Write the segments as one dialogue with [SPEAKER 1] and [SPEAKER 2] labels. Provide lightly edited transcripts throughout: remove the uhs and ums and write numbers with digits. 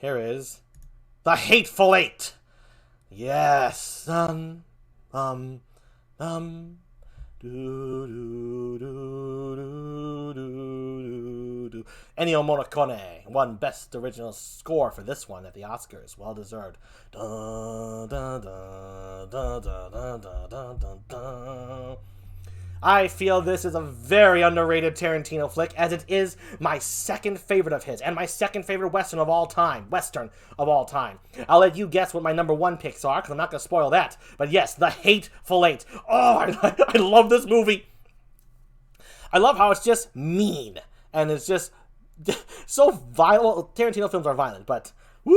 [SPEAKER 1] Here is The Hateful Eight. Yes. Um, do, do, do, do, do, do. Ennio Morricone won Best Original Score for this one at the Oscars. Well deserved. Dun, dun, dun, dun, dun, dun, dun, dun, dun. I feel this is a very underrated Tarantino flick, as it is my second favorite of his, and my second favorite Western of all time. I'll let you guess what my number one picks are, because I'm not going to spoil that. But yes, The Hateful Eight. Oh, I love this movie. I love how it's just mean, and it's just so violent. Well, Tarantino films are violent, but woo,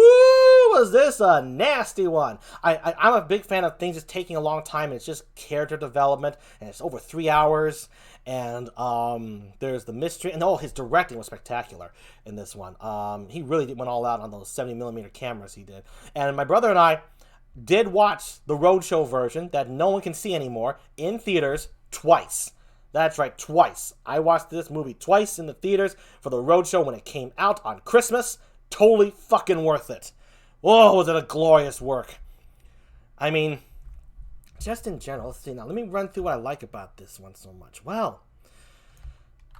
[SPEAKER 1] was this a nasty one. I'm a big fan of things just taking a long time, and it's just character development, and it's over 3 hours, and there's the mystery, and his directing was spectacular in this one. He really went all out on those 70mm cameras he did. And my brother and I did watch the Roadshow version that no one can see anymore in theaters twice. That's right, twice. I watched this movie twice in the theaters for the Roadshow when it came out on Christmas. Totally fucking worth it. Whoa, was it a glorious work. I mean, just in general, let's see now. Let me run through what I like about this one so much. Well,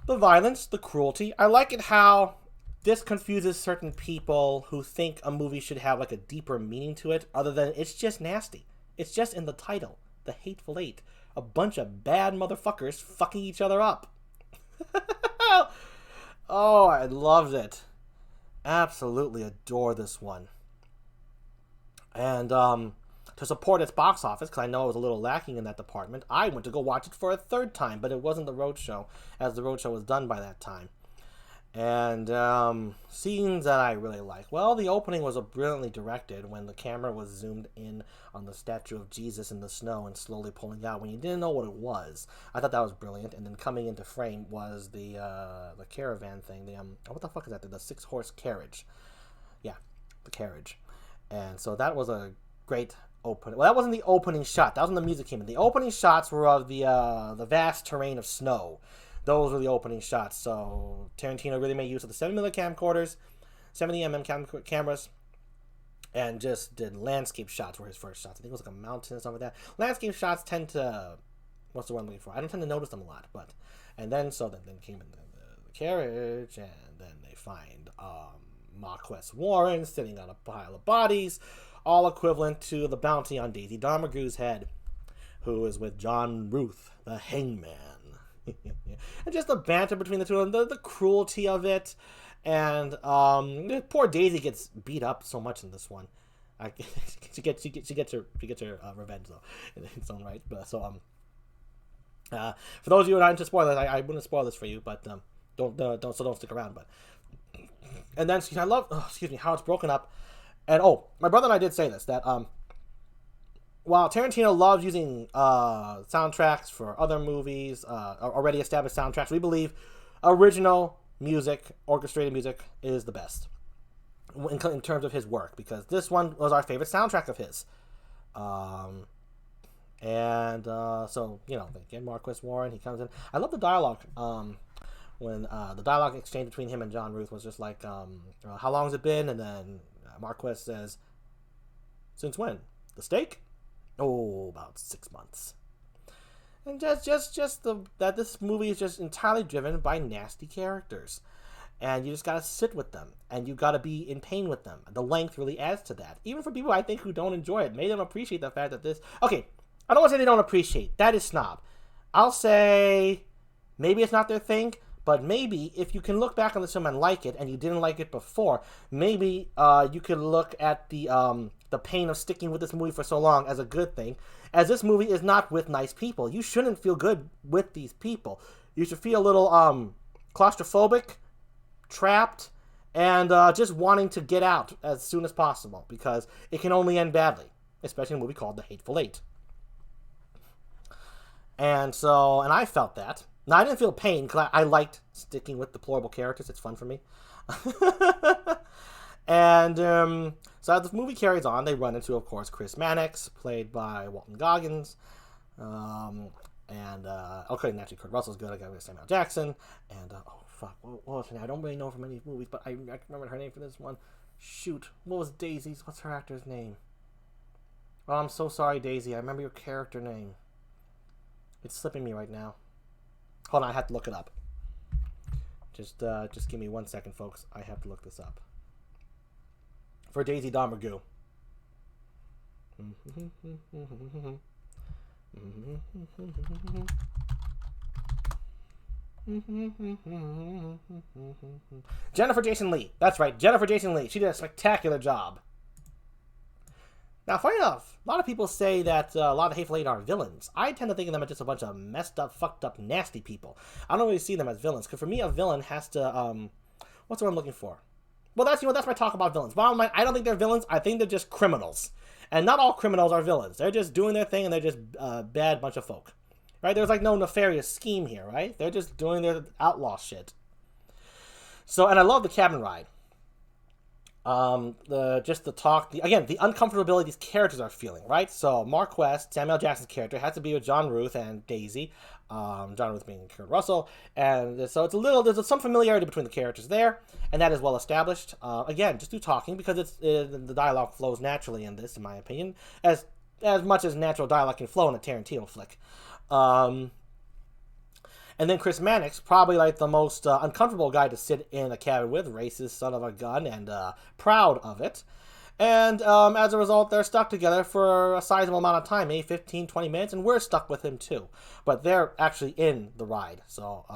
[SPEAKER 1] the violence, the cruelty. I like it how this confuses certain people who think a movie should have like a deeper meaning to it, other than it's just nasty. It's just in the title, The Hateful Eight. A bunch of bad motherfuckers fucking each other up. Oh, I loved it. Absolutely adore this one. And to support its box office, because I know it was a little lacking in that department, I went to go watch it for a third time, but it wasn't the Roadshow, as the Roadshow was done by that time. And scenes that I really like. Well, the opening was brilliantly directed when the camera was zoomed in on the statue of Jesus in the snow and slowly pulling out when you didn't know what it was. I thought that was brilliant. And then coming into frame was the caravan thing. What the fuck is that? The 6-horse carriage. Yeah, the carriage. And so that was a great opening. Well, that wasn't the opening shot. That was when the music came in. The opening shots were of the vast terrain of snow. Those were the opening shots. So Tarantino really made use of the 70mm camcorders, 70mm cameras, and just did landscape shots were his first shots. I think it was like a mountain or something like that. Landscape shots tend to, what's the word I'm looking for? I don't tend to notice them a lot, but, and then came in the carriage, and then they find Marquess Warren sitting on a pile of bodies, all equivalent to the bounty on Daisy Domergue's head, who is with John Ruth, the hangman. And just the banter between the two of them, the cruelty of it, and poor Daisy gets beat up so much in this one. She gets her revenge though in its own right. But so for those of you who are not into spoilers, I wouldn't spoil this for you, but don't stick around. But and then I love how it's broken up, and my brother and I did say this that while Tarantino loves using soundtracks for other movies, already established soundtracks, we believe original music, orchestrated music, is the best in terms of his work, because this one was our favorite soundtrack of his. So, again, Marquess Warren, he comes in. I love the dialogue. When the dialogue exchange between him and John Ruth was just like, how long has it been? And then Marquess says, since when? The steak? Oh, about 6 months. And that this movie is just entirely driven by nasty characters. And you just gotta sit with them. And you gotta be in pain with them. The length really adds to that. Even for people, I think, who don't enjoy it. Made them appreciate the fact that this... Okay, I don't want to say they don't appreciate. That is snob. I'll say maybe it's not their thing, but maybe if you can look back on this film and like it, and you didn't like it before, maybe you could look at the pain of sticking with this movie for so long as a good thing, as this movie is not with nice people. You shouldn't feel good with these people. You should feel a little claustrophobic, trapped, and just wanting to get out as soon as possible, because it can only end badly, especially in a movie called The Hateful Eight. And I felt that. Now, I didn't feel pain, because I liked sticking with deplorable characters. It's fun for me. And so as the movie carries on, they run into, of course, Chris Mannix, played by Walton Goggins. Naturally, Kurt Russell's good. I got Samuel Jackson. And, what was her name? I don't really know from many movies, but I remember her name for this one. Shoot, what was Daisy's? What's her actor's name? Oh, I'm so sorry, Daisy. I remember your character name. It's slipping me right now. Hold on, I have to look it up. Just give me 1 second, folks. I have to look this up. For Daisy Domergue. Jennifer Jason Leigh. That's right, Jennifer Jason Leigh. She did a spectacular job. Now, funny enough, a lot of people say that a lot of Hateful Eight are villains. I tend to think of them as just a bunch of messed up, fucked up, nasty people. I don't really see them as villains, because for me, a villain has to, what's what I'm looking for? Well, that's my talk about villains. Bottom line, I don't think they're villains. I think they're just criminals. And not all criminals are villains. They're just doing their thing, and they're just a bad bunch of folk. Right? There's like no nefarious scheme here, right? They're just doing their outlaw shit. So, and I love the cabin ride. The talk, the uncomfortability these characters are feeling, right? So Mark West, Samuel L. Jackson's character, has to be with John Ruth and Daisy, John Ruth being Kurt Russell, and so there's some familiarity between the characters there, and that is well established. Again, just through talking, because the dialogue flows naturally in this, in my opinion, as much as natural dialogue can flow in a Tarantino flick. And then Chris Mannix, probably like the most uncomfortable guy to sit in a cabin with, racist son of a gun, and proud of it. And as a result, they're stuck together for a sizable amount of time, maybe 15, 20 minutes, and we're stuck with him too. But they're actually in the ride, so,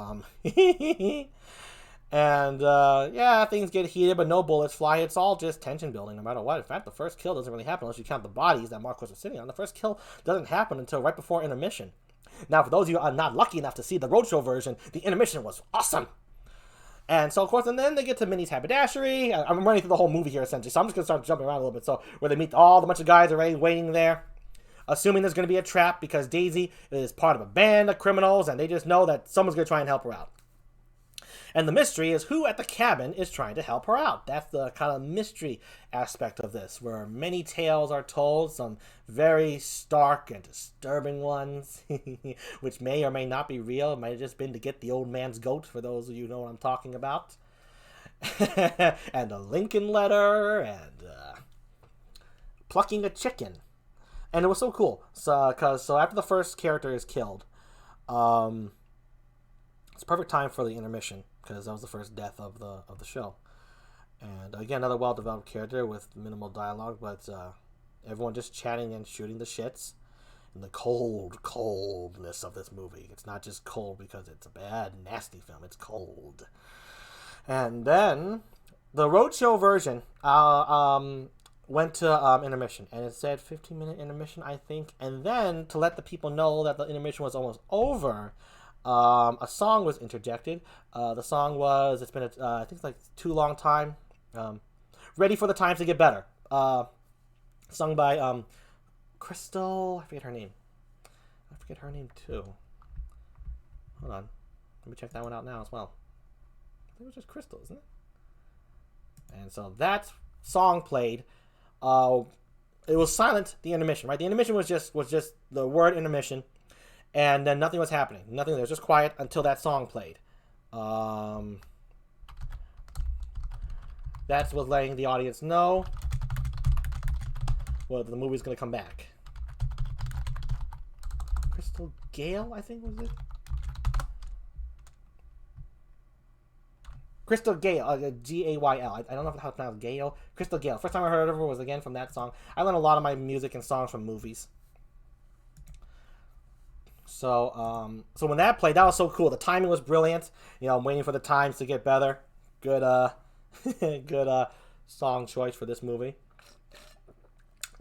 [SPEAKER 1] and, yeah, things get heated, but no bullets fly. It's all just tension building, no matter what. In fact, the first kill doesn't really happen unless you count the bodies that Mark was sitting on. The first kill doesn't happen until right before intermission. Now, for those of you who are not lucky enough to see the Roadshow version, the intermission was awesome. And so, of course, and then they get to Minnie's haberdashery. I'm running through the whole movie here, essentially, so I'm just going to start jumping around a little bit. So, where they meet all the bunch of guys already waiting there, assuming there's going to be a trap because Daisy is part of a band of criminals, and they just know that someone's going to try and help her out. And the mystery is who at the cabin is trying to help her out. That's the kind of mystery aspect of this, where many tales are told, some very stark and disturbing ones, which may or may not be real. It might have just been to get the old man's goat, for those of you who know what I'm talking about. And a Lincoln letter, and plucking a chicken. And it was so cool. So after the first character is killed, it's a perfect time for the intermission, because that was the first death of the show. And again, another well-developed character with minimal dialogue, but everyone just chatting and shooting the shits. And the coldness of this movie. It's not just cold because it's a bad, nasty film. It's cold. And then the Roadshow version went to intermission, and it said 15-minute intermission, I think. And then to let the people know that the intermission was almost over, a song was interjected. The song was, I think it's like Too Long Time. Ready for the Times to Get Better. Sung by Crystal, I forget her name too. Hold on. Let me check that one out now as well. I think it was just Crystal, isn't it? And so that song played. It was silent, the intermission, right? The intermission was just the word intermission. And then nothing was happening. Nothing. There was just quiet until that song played. That's what letting the audience know. Well, the movie's going to come back. Crystal Gale, I think, was it? Crystal Gale, G-A-Y-L. I don't know how to pronounce Gale. Crystal Gale. First time I heard of her was, again, from that song. I learned a lot of my music and songs from movies. So, so when that played, that was so cool. The timing was brilliant. You know, I'm waiting for the times to get better. Good, good, song choice for this movie.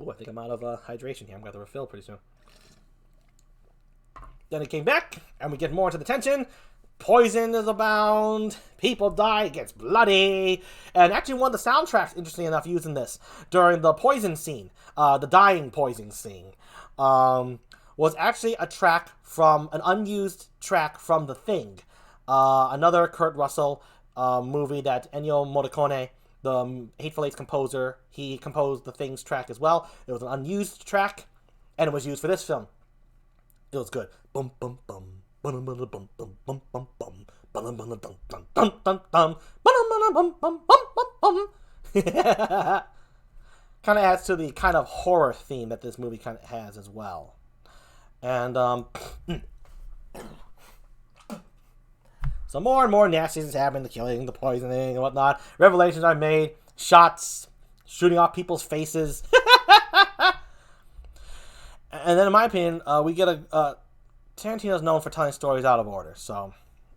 [SPEAKER 1] Ooh, I think I'm out of hydration here. I'm going to refill pretty soon. Then it came back, and we get more into the tension. Poison is abound. People die. It gets bloody. And actually, one of the soundtracks, interestingly enough, using this during the poison scene, the dying poison scene, was actually a track from an unused track from The Thing, another Kurt Russell movie that Ennio Morricone, the Hateful Eight's composer, he composed The Thing's track as well. It was an unused track, and it was used for this film. It was good. Bum bum bum. Bum bum bum bum bum bum bum bum bum bum bum bum bum bum bum bum bum bum. Kind of adds to the kind of horror theme that this movie kind of has as well. And so more and more nastiness happen, the killing, the poisoning, and whatnot. Revelations are made, shots, shooting off people's faces. And then, in my opinion, we get Tarantino's known for telling stories out of order. So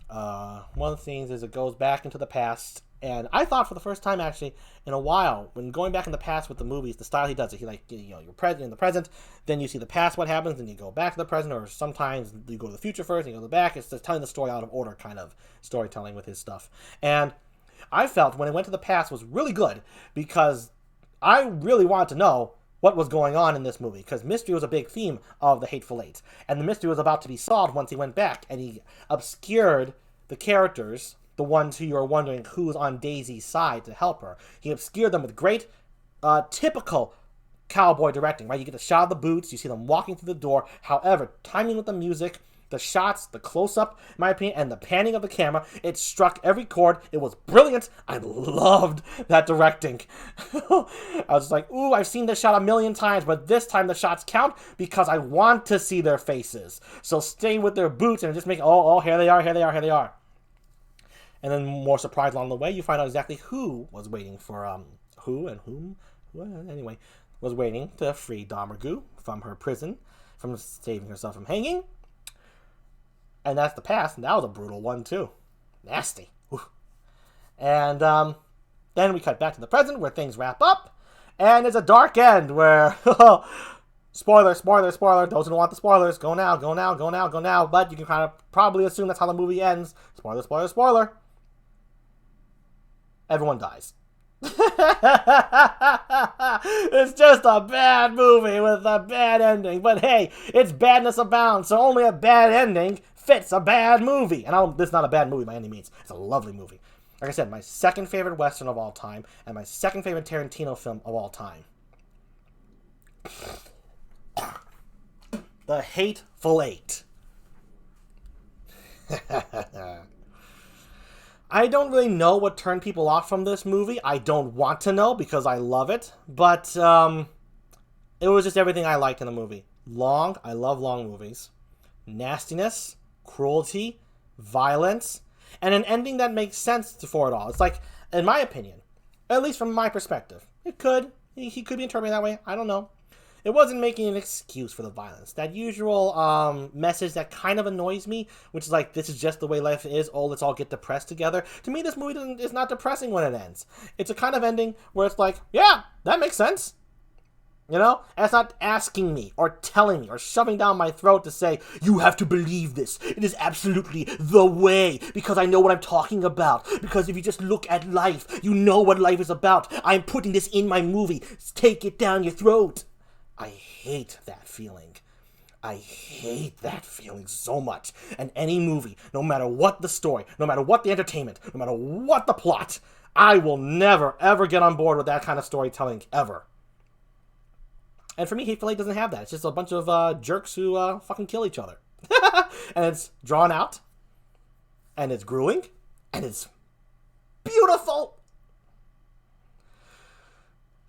[SPEAKER 1] one of the things is it goes back into the past. And I thought for the first time, actually, in a while, when going back in the past with the movies, the style he does it, he you're present in the present, then you see the past, what happens, then you go back to the present, or sometimes you go to the future first, and you go to the back. It's just telling the story out of order kind of storytelling with his stuff. And I felt when it went to the past was really good, because I really wanted to know what was going on in this movie, because mystery was a big theme of the Hateful Eight, and the mystery was about to be solved once he went back, and he obscured the characters, the ones who you are wondering who's on Daisy's side to help her. He obscured them with great, typical cowboy directing, right? You get the shot of the boots, you see them walking through the door. However, timing with the music, the shots, the close-up, in my opinion, and the panning of the camera, it struck every chord. It was brilliant. I loved that directing. I was just like, ooh, I've seen this shot a million times, but this time the shots count because I want to see their faces. So stay with their boots and just make, oh, here they are, here they are, here they are. And then, more surprise along the way, you find out exactly who was waiting for, was waiting to free Domergue from her prison, from saving herself from hanging. And that's the past, and that was a brutal one, too. Nasty. Oof. And then we cut back to the present, where things wrap up, and it's a dark end, where, spoiler, spoiler, spoiler, those who don't want the spoilers, go now, go now, go now, go now, but you can kind of probably assume that's how the movie ends. Spoiler, spoiler, spoiler. Everyone dies. It's just a bad movie with a bad ending. But hey, it's badness abound, so only a bad ending fits a bad movie. And this is not a bad movie by any means. It's a lovely movie. Like I said, my second favorite Western of all time, and my second favorite Tarantino film of all time. The Hateful Eight. I don't really know what turned people off from this movie. I don't want to know because I love it. But it was just everything I liked in the movie. Long. I love long movies. Nastiness, cruelty, violence, and an ending that makes sense for it all. It's like, in my opinion, at least from my perspective, he could be interpreted that way. I don't know. It wasn't making an excuse for the violence. That usual message that kind of annoys me, which is like, this is just the way life is, oh, let's all get depressed together. To me, this movie is not depressing when it ends. It's a kind of ending where it's like, yeah, that makes sense. You know? And it's not asking me, or telling me, or shoving down my throat to say, you have to believe this. It is absolutely the way, because I know what I'm talking about. Because if you just look at life, you know what life is about. I'm putting this in my movie. Take it down your throat. I hate that feeling. I hate that feeling so much. And any movie, no matter what the story, no matter what the entertainment, no matter what the plot, I will never, ever get on board with that kind of storytelling, ever. And for me, Hateful Eight doesn't have that. It's just a bunch of jerks who fucking kill each other. And it's drawn out, and it's grueling, and it's beautiful.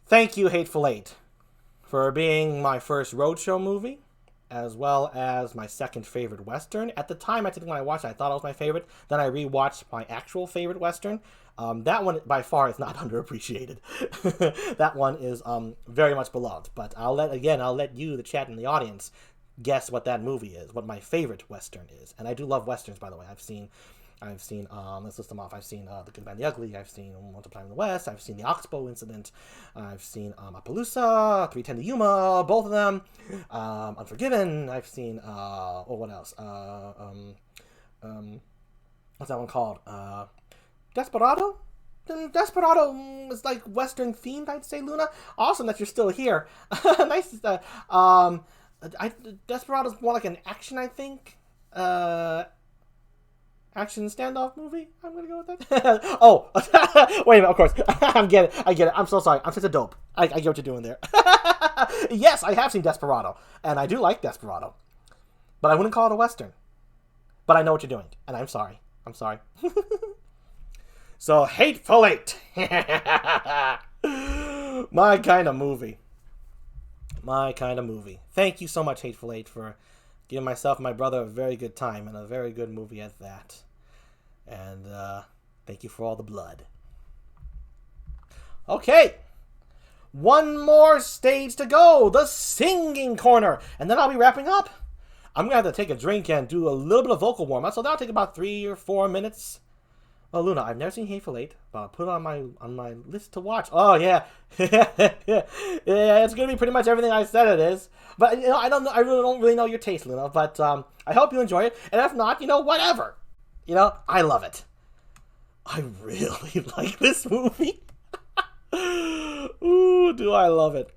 [SPEAKER 1] Thank you, Hateful Eight, for being my first roadshow movie, as well as my second favorite Western. At the time, I think when I watched it, I thought it was my favorite. Then I rewatched my actual favorite Western. That one, by far, is not underappreciated. That one is very much beloved. But I'll let you, the chat and the audience, guess what that movie is, what my favorite Western is. And I do love Westerns, by the way. I've seen, let's list them off. I've seen The Good, Bad, and the Ugly. I've seen Once Upon a Time in the West. I've seen The Oxbow Incident. I've seen Appaloosa, 310 to Yuma, both of them. Unforgiven. I've seen, what else? What's that one called? Desperado? Desperado is like Western themed, I'd say, Luna. Awesome that you're still here. Nice. Desperado's more like an action, I think. Action standoff movie? I'm gonna go with that. Oh, wait a minute, of course. I get it. I'm so sorry. I'm such a dope. I get what you're doing there. Yes, I have seen Desperado, and I do like Desperado. But I wouldn't call it a Western. But I know what you're doing, and I'm sorry. I'm sorry. So, Hateful Eight. My kind of movie. My kind of movie. Thank you so much, Hateful Eight, for giving myself and my brother a very good time, and a very good movie at that. And thank you for all the blood. Okay. One more stage to go. The singing corner. And then I'll be wrapping up. I'm going to have to take a drink and do a little bit of vocal warm-up, so that'll take about 3 or 4 minutes. Oh, Luna, I've never seen Hateful Eight, but I'll put it on my list to watch. Oh, yeah. Yeah, it's going to be pretty much everything I said it is. But, you know, I really don't know your taste, Luna, but I hope you enjoy it. And if not, you know, whatever. You know, I love it. I really like this movie. Ooh, do I love it.